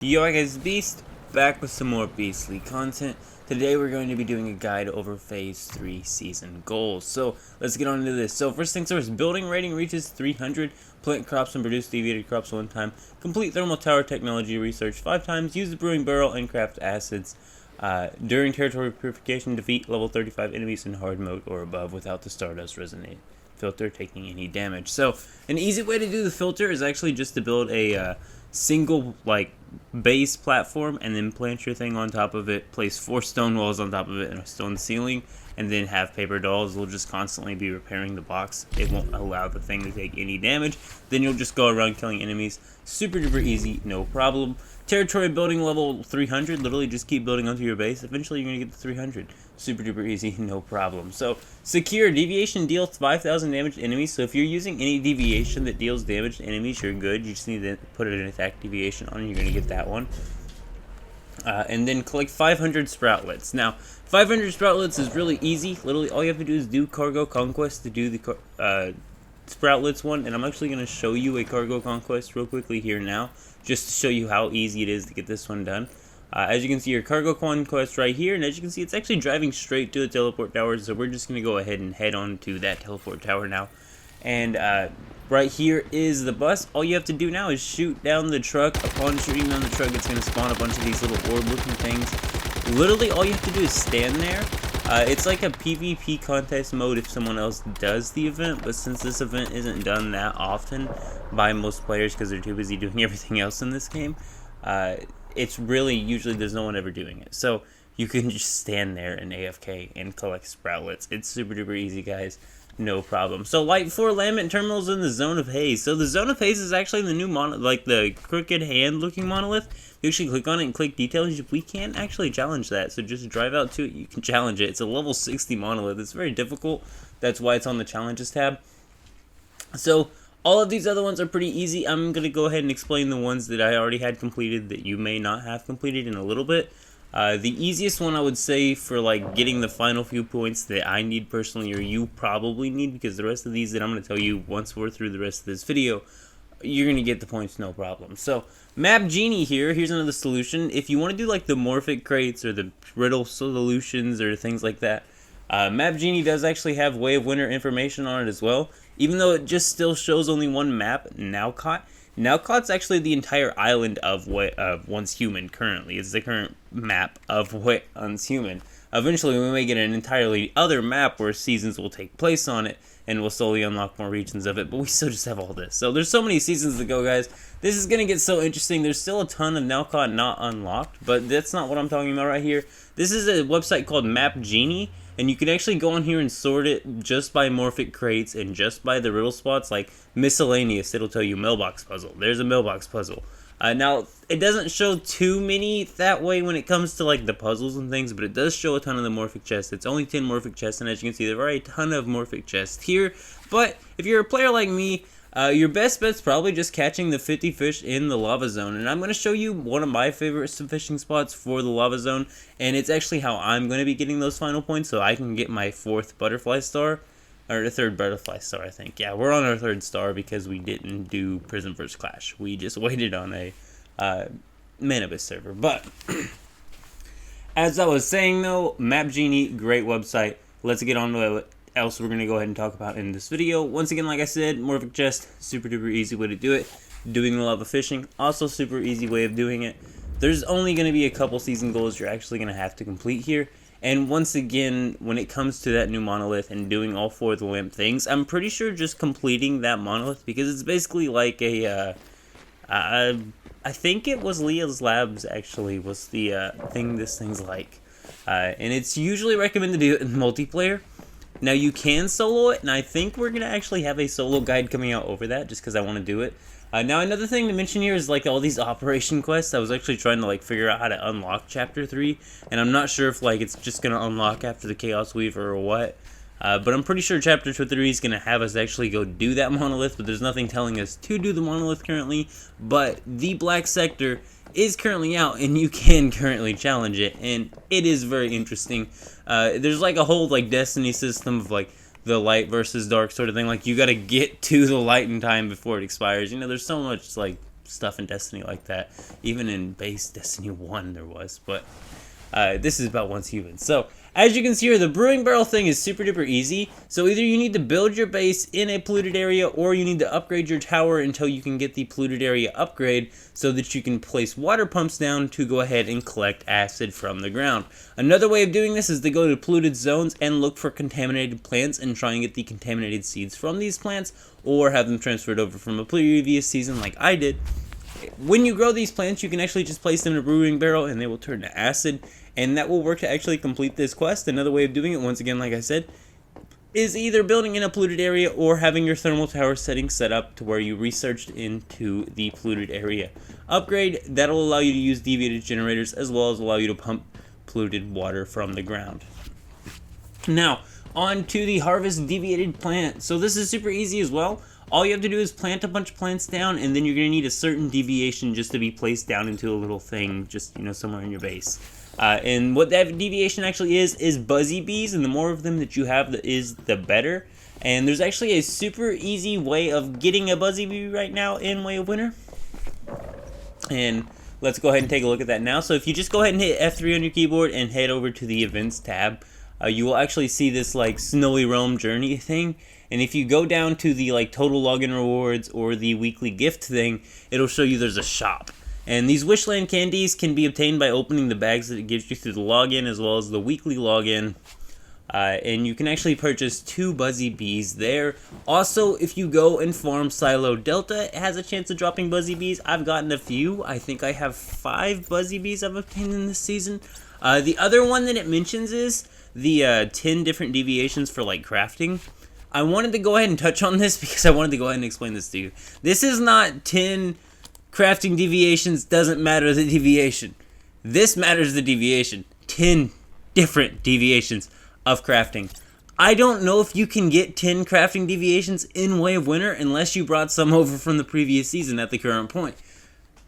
Yo guys, Beast, back with some more beastly content. Today we're going to be doing a guide over Phase 3 season goals. So, let's get on into this. So, first things first, building rating reaches 300, plant crops and produce deviated crops 1 time, complete thermal tower technology research 5 times, use the brewing barrel and craft acids. During territory purification, defeat level 35 enemies in hard mode or above without the Stardust Resonate filter taking any damage. So, an easy way to do the filter is actually just to build a single base platform and then plant your thing on top of it, place 4 stone walls on top of it and a stone ceiling, and then have paper dolls. Will just constantly be repairing the box. It won't allow the thing to take any damage. Then you'll just go around killing enemies. Super duper easy, no problem. Territory building level 300, literally just keep building onto your base. Eventually you're going to get to 300. Super duper easy, no problem. So, secure. Deviation deals 5,000 damage to enemies, so if you're using any deviation that deals damage to enemies, you're good. You just need to put an attack deviation on, and you're going to get that one. And then collect 500 Sproutlets. Now, 500 Sproutlets is really easy. Literally, all you have to do is do Cargo Conquest to do the Sproutlets one, and I'm actually going to show you a Cargo Conquest real quickly here now, just to show you how easy it is to get this one done. As you can see, your Cargo Conquest right here, and as you can see, it's actually driving straight to the teleport tower, so we're just going to go ahead and head on to that teleport tower now. And right here is the bus. All you have to do now is shoot down the truck. Upon shooting down the truck, it's going to spawn a bunch of these little orb-looking things. Literally, all you have to do is stand there. It's like a PvP contest mode if someone else does the event, but since this event isn't done that often by most players because they're too busy doing everything else in this game, it's really, usually there's no one ever doing it. So you can just stand there and AFK and collect Sproutlets. It's super duper easy, guys. No problem. So, Light 4 Lament Terminals in the Zone of Haze. So, the Zone of Haze is actually the new monolith, the crooked hand looking monolith. You actually click on it and click details. We can't actually challenge that. So, just drive out to it. You can challenge it. It's a level 60 monolith. It's very difficult. That's why it's on the challenges tab. So, all of these other ones are pretty easy. I'm going to go ahead and explain the ones that I already had completed that you may not have completed in a little bit. The easiest one I would say for getting the final few points that I need personally, or you probably need, because the rest of these that I'm going to tell you once we're through the rest of this video, you're going to get the points no problem. So, Map Genie here's another solution. If you want to do the Morphic crates or the riddle solutions or things like that, Map Genie does actually have Way of Winter information on it as well, even though it just still shows only one map, Nowcott. Nowcott's actually the entire island of Once Human currently. It's the current map of Once Human. Eventually, we may get an entirely other map where seasons will take place on it, and we'll slowly unlock more regions of it, but we still just have all this. So there's so many seasons to go, guys. This is going to get so interesting. There's still a ton of Nowcott not unlocked, but that's not what I'm talking about right here. This is a website called Map Genie, and you can actually go on here and sort it just by Morphic crates and just by the riddle spots, like miscellaneous. It'll tell you mailbox puzzle. There's a mailbox puzzle. Now, it doesn't show too many that way when it comes to the puzzles and things, but it does show a ton of the Morphic chests. It's only 10 Morphic chests, and as you can see, there are a ton of Morphic chests here. But if you're a player like me, your best bet's probably just catching the 50 fish in the lava zone, and I'm going to show you one of my favorite fishing spots for the lava zone, and it's actually how I'm going to be getting those final points so I can get my 4th butterfly star, or the 3rd butterfly star, I think. Yeah, we're on our 3rd star because we didn't do Prison vs. Clash. We just waited on a Manibus server. But as I was saying though, Map Genie, great website. Let's get on to what else we're going to go ahead and talk about in this video. Once again, like I said, Morphic chest, super duper easy way to do it. Doing the lava fishing, also super easy way of doing it. There's only going to be a couple season goals you're actually going to have to complete here. And once again, when it comes to that new monolith and doing all 4 of the lamp things, I'm pretty sure just completing that monolith, because it's basically like a, I think it was Leah's Labs actually was the thing this thing's like. And it's usually recommended to do it in multiplayer. Now, you can solo it, and I think we're going to actually have a solo guide coming out over that, just because I want to do it. Now, another thing to mention here is, all these operation quests. I was actually trying to, figure out how to unlock Chapter 3, and I'm not sure if, it's just going to unlock after the Chaos Weaver or what. But I'm pretty sure Chapter 3 is going to have us actually go do that monolith, but there's nothing telling us to do the monolith currently. But the Black Sector is currently out, and you can currently challenge it, and it is very interesting. There's a whole Destiny system of the light versus dark sort of thing. You gotta get to the light in time before it expires. There's so much stuff in Destiny like that. Even in base Destiny 1 there was, but this is about once human. So, as you can see here, the brewing barrel thing is super duper easy. So either you need to build your base in a polluted area, or you need to upgrade your tower until you can get the polluted area upgrade so that you can place water pumps down to go ahead and collect acid from the ground. Another way of doing this is to go to polluted zones and look for contaminated plants and try and get the contaminated seeds from these plants, or have them transferred over from a previous season like I did. When you grow these plants, you can actually just place them in a brewing barrel and they will turn to acid, and that will work to actually complete this quest. Another way of doing it, once again, like I said, is either building in a polluted area or having your thermal tower settings set up to where you researched into the polluted area upgrade. That'll allow you to use deviated generators, as well as allow you to pump polluted water from the ground. Now, on to the harvest deviated plant. So this is super easy as well. All you have to do is plant a bunch of plants down, and then you're going to need a certain deviation just to be placed down into a little thing, just, somewhere in your base. And what that deviation actually is buzzy bees, and the more of them that you have, the better. And there's actually a super easy way of getting a buzzy bee right now in Way of Winter. And let's go ahead and take a look at that now. So if you just go ahead and hit F3 on your keyboard and head over to the Events tab, you will actually see this Snowy Realm Journey thing. And if you go down to the total login rewards or the weekly gift thing, it'll show you there's a shop. And these Wishland candies can be obtained by opening the bags that it gives you through the login, as well as the weekly login. And you can actually purchase 2 buzzy bees there. Also, if you go and farm Silo Delta, it has a chance of dropping buzzy bees. I've gotten a few. I think I have 5 buzzy bees I've obtained in this season. The other one that it mentions is the 10 different deviations for crafting. I wanted to go ahead and touch on this because I wanted to go ahead and explain this to you. This is not 10 crafting deviations, doesn't matter the deviation. This matters the deviation. 10 different deviations of crafting. I don't know if you can get 10 crafting deviations in Way of Winter unless you brought some over from the previous season at the current point.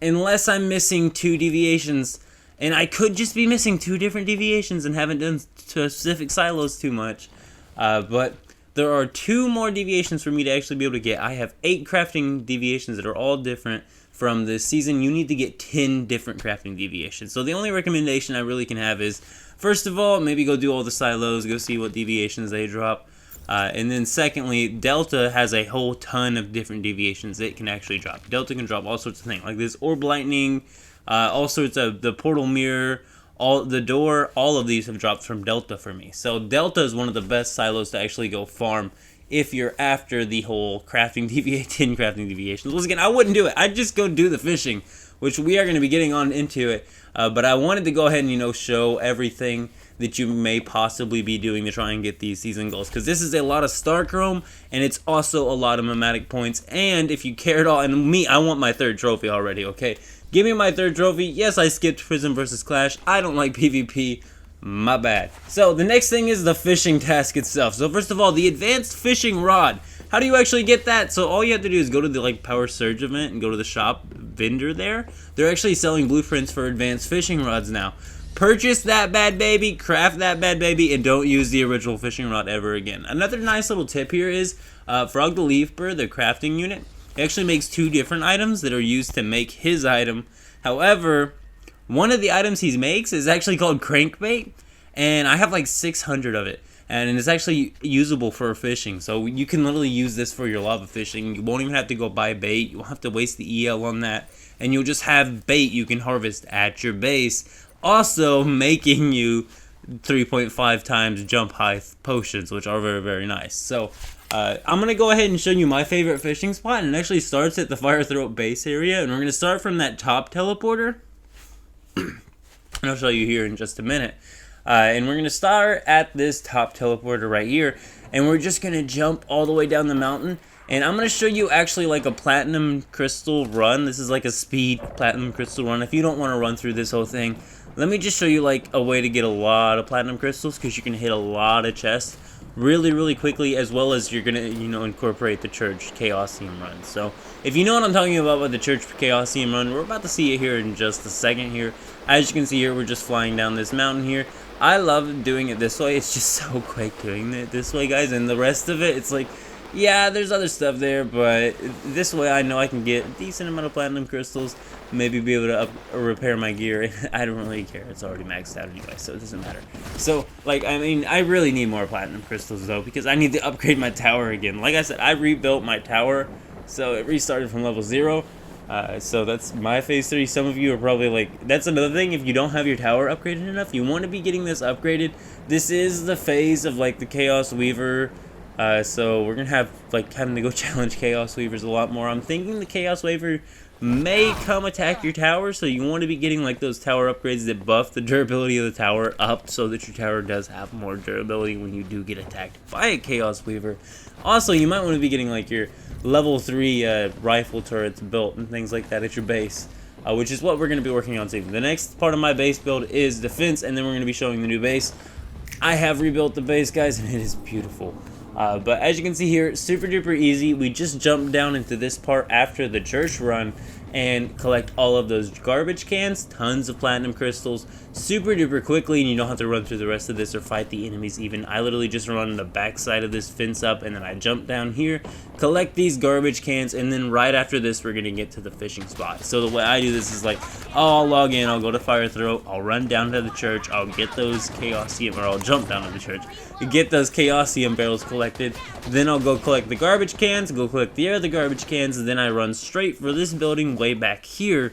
Unless I'm missing 2 deviations, and I could just be missing 2 different deviations and haven't done specific silos too much. But there are 2 more deviations for me to actually be able to get. I have 8 crafting deviations that are all different from this season. You need to get 10 different crafting deviations. So the only recommendation I really can have is, first of all, maybe go do all the silos, go see what deviations they drop. And then secondly, Delta has a whole ton of different deviations it can actually drop. Delta can drop all sorts of things, like this Orb Lightning, all sorts of the Portal Mirror, the door, all of these have dropped from Delta for me. So Delta is one of the best silos to actually go farm if you're after the whole 10 crafting deviations. Once again, I wouldn't do it. I'd just go do the fishing, which we are going to be getting on into it. But I wanted to go ahead and, show everything that you may possibly be doing to try and get these season goals. Because this is a lot of Star Chrome, and it's also a lot of Mimetic points. And if you care at all, and me, I want my 3rd trophy already, okay? Give me my 3rd trophy. Yes, I skipped Prism vs. Clash. I don't like PvP. My bad. So the next thing is the fishing task itself. So first of all, the advanced fishing rod. How do you actually get that? So all you have to do is go to the Power Surge event and go to the shop vendor there. They're actually selling blueprints for advanced fishing rods now. Purchase that bad baby, craft that bad baby, and don't use the original fishing rod ever again. Another nice little tip here is Frog the Leaf Bird, the crafting unit. It actually makes 2 different items that are used to make his item. However, one of the items he makes is actually called crankbait, and I have 600 of it, and it's actually usable for fishing. So you can literally use this for your lava fishing. You won't even have to go buy bait. You won't have to waste the EL on that, and you'll just have bait you can harvest at your base, also making you 3.5 times jump height potions, which are very, very nice. So I'm going to go ahead and show you my favorite fishing spot, and it actually starts at the Fire Throat base area, and we're going to start from that top teleporter. And I'll show you here in just a minute. And we're going to start at this top teleporter right here, and we're just going to jump all the way down the mountain. And I'm going to show you actually a platinum crystal run. This is a speed platinum crystal run. If you don't want to run through this whole thing, let me just show you a way to get a lot of platinum crystals, because you can hit a lot of chests really, really quickly, as well as you're going to, incorporate the church Chaosium run. So if you know what I'm talking about with the church Chaosium run, we're about to see it here in just a second here. As you can see here, we're just flying down this mountain here. I love doing it this way. It's just so quick doing it this way, guys. And the rest of it, it's Yeah, there's other stuff there, but this way I know I can get a decent amount of platinum crystals, maybe be able to repair my gear. I don't really care, it's already maxed out anyway, so it doesn't matter. So, like, I mean, I really need more platinum crystals, though, because I need to upgrade my tower again. Like I said, I rebuilt my tower, so it restarted from level 0. So that's my phase 3. Some of you are probably like, that's another thing, if you don't have your tower upgraded enough, you want to be getting this upgraded. This is the phase of, like, the Chaos Weaver. So we're gonna have, like, having to go challenge Chaos Weavers a lot more. I'm thinking the Chaos Weaver may come attack your tower, so you want to be getting, like, those tower upgrades that buff the durability of the tower up so that your tower does have more durability when you do get attacked by a Chaos Weaver. Also, you might want to be getting, like, your level 3 rifle turrets built and things like that at your base, which is what we're going to be working on too. The next part of my base build is defense, and then we're going to be showing the new base. I have rebuilt the base, guys, and it is beautiful. But as you can see here, super duper easy. We just jumped down into this part after the church run and collect all of those garbage cans, tons of platinum crystals, super duper quickly, and you don't have to run through the rest of this or fight the enemies even. I literally just run the back side of this fence up, and then I jump down here, collect these garbage cans, and then right after this we're gonna get to the fishing spot. So the way I do this is, like, I'll log in, I'll go to Fire Throat, I'll run down to the church, I'll get those Chaosium, or I'll jump down to the church, get those Chaosium barrels collected, then I'll go collect the garbage cans, go collect the other garbage cans, and then I run straight for this building way back here.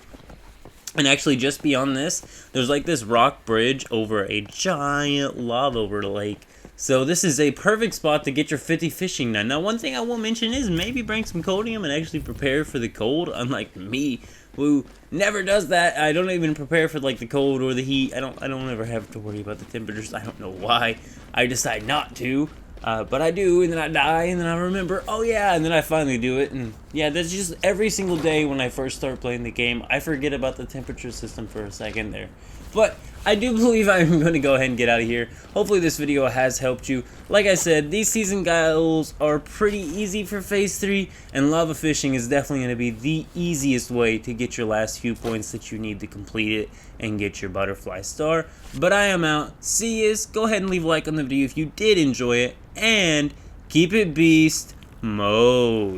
And actually, just beyond this, there's, like, this rock bridge over a giant lava lake. So this is a perfect spot to get your 50 fishing done. Now, one thing I will mention is maybe bring some Chaosium and actually prepare for the cold, unlike me, who never does that. I don't even prepare for, like, the cold or the heat. I don't ever have to worry about the temperatures. I don't know why. I decide not to. But I do, and then I die, and then I remember, oh yeah, and then I finally do it, and yeah, that's just every single day when I first start playing the game, I forget about the temperature system for a second there. But I do believe I'm going to go ahead and get out of here. Hopefully this video has helped you. Like I said, these season goals are pretty easy for phase 3, and lava fishing is definitely going to be the easiest way to get your last few points that you need to complete it and get your butterfly star. But I am out. See yous. Go ahead and leave a like on the video if you did enjoy it, and keep it beast mode.